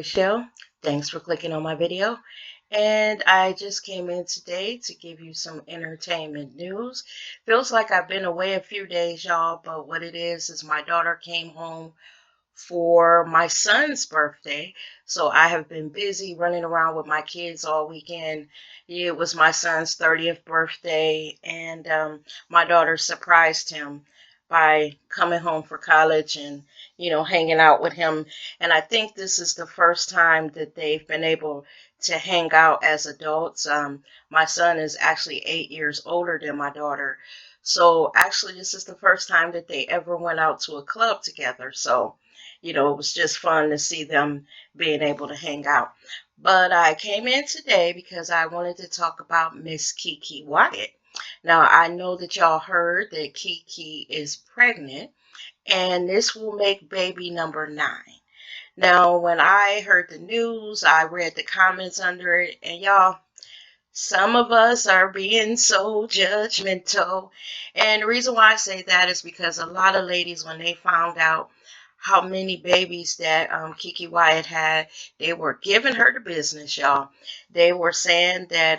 Rachel. Thanks for clicking on my video. And I just came in today to give you some entertainment news. Feels like I've been away a few days, y'all, but what it is my daughter came home for my son's birthday. So I have been busy running around with my kids all weekend. It was my son's 30th birthday, and my daughter surprised him by coming home for college and, hanging out with him. And I think this is the first time that they've been able to hang out as adults. My son is actually 8 years older than my daughter. So actually, this is the first time that they ever went out to a club together. So it was just fun to see them being able to hang out. But I came in today because I wanted to talk about Miss Keke Wyatt. Now, I know that y'all heard that Keke is pregnant, and this will make baby number 9. Now, when I heard the news, I read the comments under it, and y'all, some of us are being so judgmental. And the reason why I say that is because a lot of ladies, when they found out how many babies that Keke Wyatt had, they were giving her the business, y'all. They were saying that,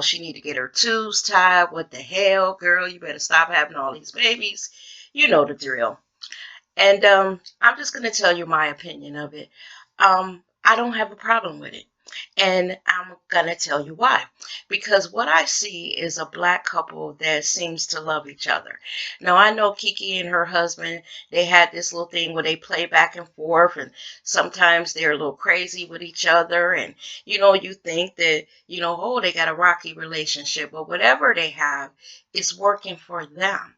she need to get her tubes tied. What the hell, girl? You better stop having all these babies. You know the drill. And I'm just going to tell you my opinion of it. I don't have a problem with it. And I'm going to tell you why. Because what I see is a black couple that seems to love each other. Now, I know Keke and her husband, they had this little thing where they play back and forth, and sometimes they're a little crazy with each other. And, you think that, oh, they got a rocky relationship, but whatever they have is working for them.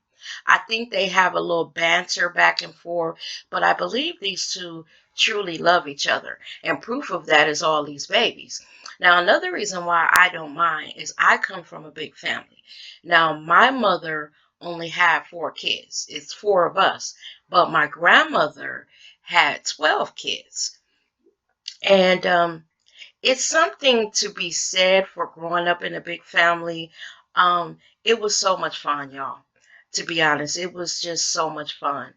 I think they have a little banter back and forth, but I believe these two truly love each other. And proof of that is all these babies. Now, another reason why I don't mind is I come from a big family. Now, my mother only had 4 kids. It's 4 of us. But my grandmother had 12 kids. And it's something to be said for growing up in a big family. It was so much fun, y'all. To be honest, it was just so much fun.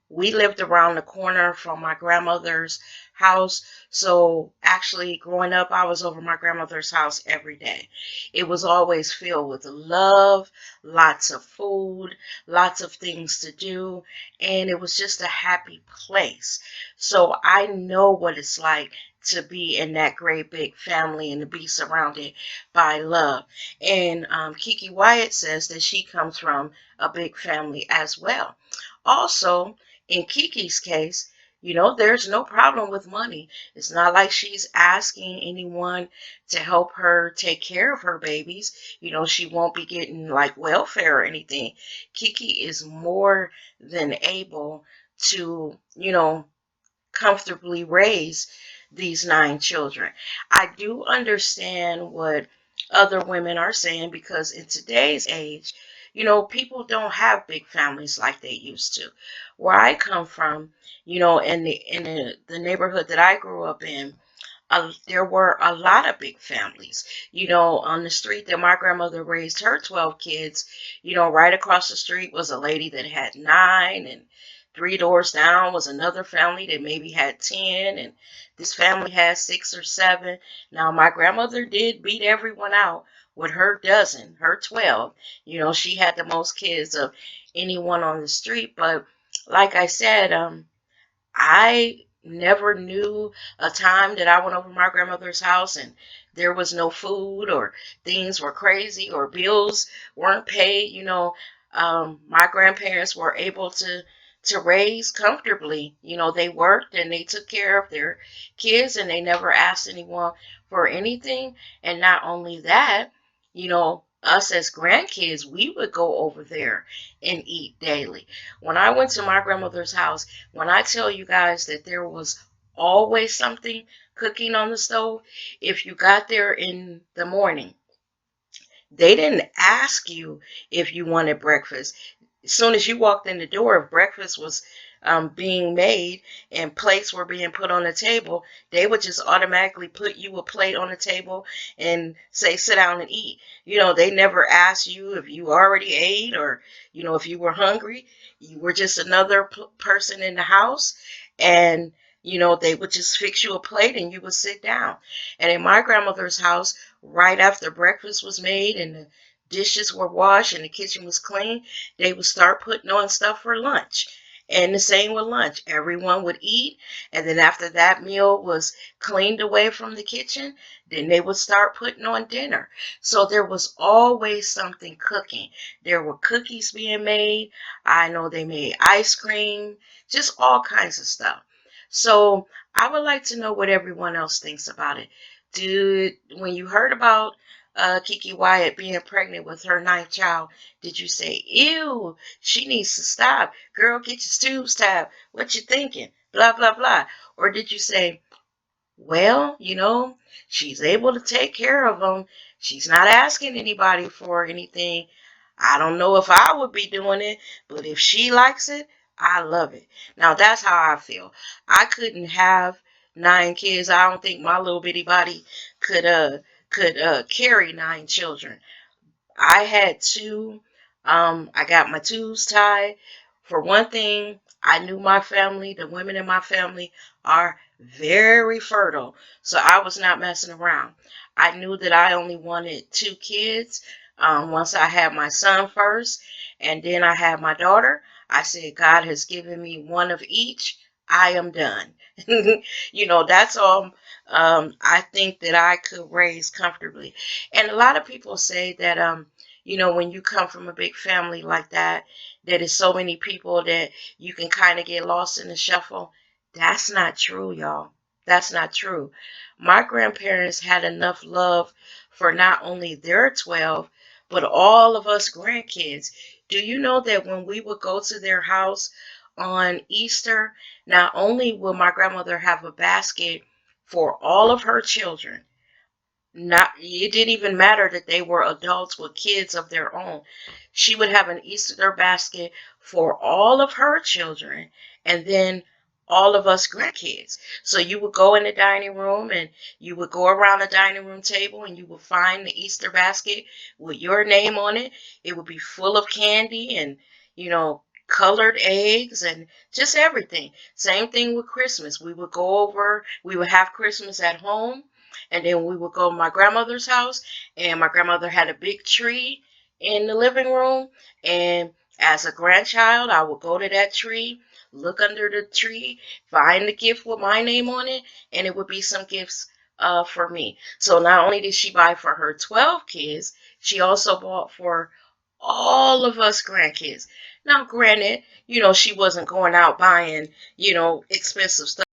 We lived around the corner from my grandmother's house. So actually, growing up, I was over my grandmother's house every day. It was always filled with love, lots of food, lots of things to do, and it was just a happy place. So I know what it's like to be in that great big family and to be surrounded by love. And Keke Wyatt says that she comes from a big family as well. Also, in Keke's case, there's no problem with money. It's not like she's asking anyone to help her take care of her babies. She won't be getting like welfare or anything. Keke is more than able to, comfortably raise these 9 children. I do understand what other women are saying because in today's age, people don't have big families like they used to. Where I come from, in the neighborhood that I grew up in, there were a lot of big families. On the street that my grandmother raised her 12 kids, right across the street was a lady that had 9, and 3 doors down was another family that maybe had 10, and this family had 6 or 7. Now, my grandmother did beat everyone out with her dozen, her 12. She had the most kids of anyone on the street, but like I said, I never knew a time that I went over to my grandmother's house and there was no food or things were crazy or bills weren't paid. My grandparents were able to raise comfortably. They worked and they took care of their kids and they never asked anyone for anything. And not only that, us as grandkids, we would go over there and eat daily. When I went to my grandmother's house, when I tell you guys that there was always something cooking on the stove, if you got there in the morning, they didn't ask you if you wanted breakfast. As soon as you walked in the door, if breakfast was being made and plates were being put on the table, they would just automatically put you a plate on the table and say, sit down and eat. They never asked you if you already ate or, if you were hungry. You were just another person in the house. And They would just fix you a plate and you would sit down. And in my grandmother's house, right after breakfast was made and the dishes were washed and the kitchen was clean, they would start putting on stuff for lunch. And the same with lunch. Everyone would eat, and then after that meal was cleaned away from the kitchen, then they would start putting on dinner. So there was always something cooking. There were cookies being made. I know they made ice cream, just all kinds of stuff. So I would like to know what everyone else thinks about it. When you heard about Keke Wyatt being pregnant with her ninth child, did you say, ew, she needs to stop. Girl, get your tubes tied. What you thinking? Blah, blah, blah. Or did you say, well, she's able to take care of them. She's not asking anybody for anything. I don't know if I would be doing it, but if she likes it, I love it. Now that's how I feel. I couldn't have 9 kids. I don't think my little bitty body could carry 9 children. I had two. I got my tubes tied. For one thing, I knew my family, the women in my family are very fertile. So I was not messing around. I knew that I only wanted 2 kids. Once I had my son first, and then I had my daughter, I said, God has given me one of each. I am done. That's all I think that I could raise comfortably. And a lot of people say that when you come from a big family like that, that is so many people that you can kind of get lost in the shuffle. That's not true, y'all. That's not true. My grandparents had enough love for not only their 12, but all of us grandkids. Do you know that when we would go to their house on Easter, not only will my grandmother have a basket for all of her children, not it didn't even matter that they were adults with kids of their own. She would have an Easter basket for all of her children and then all of us grandkids. So you would go in the dining room and you would go around the dining room table and you would find the Easter basket with your name on it. It would be full of candy and, colored eggs and just everything. Same thing with Christmas. We would have Christmas at home, and then we would go to my grandmother's house, and my grandmother had a big tree in the living room. And as a grandchild, I would go to that tree, look under the tree, find the gift with my name on it, and it would be some gifts for me. So not only did she buy for her 12 kids, she also bought for all of us grandkids. Now, granted, she wasn't going out buying, expensive stuff.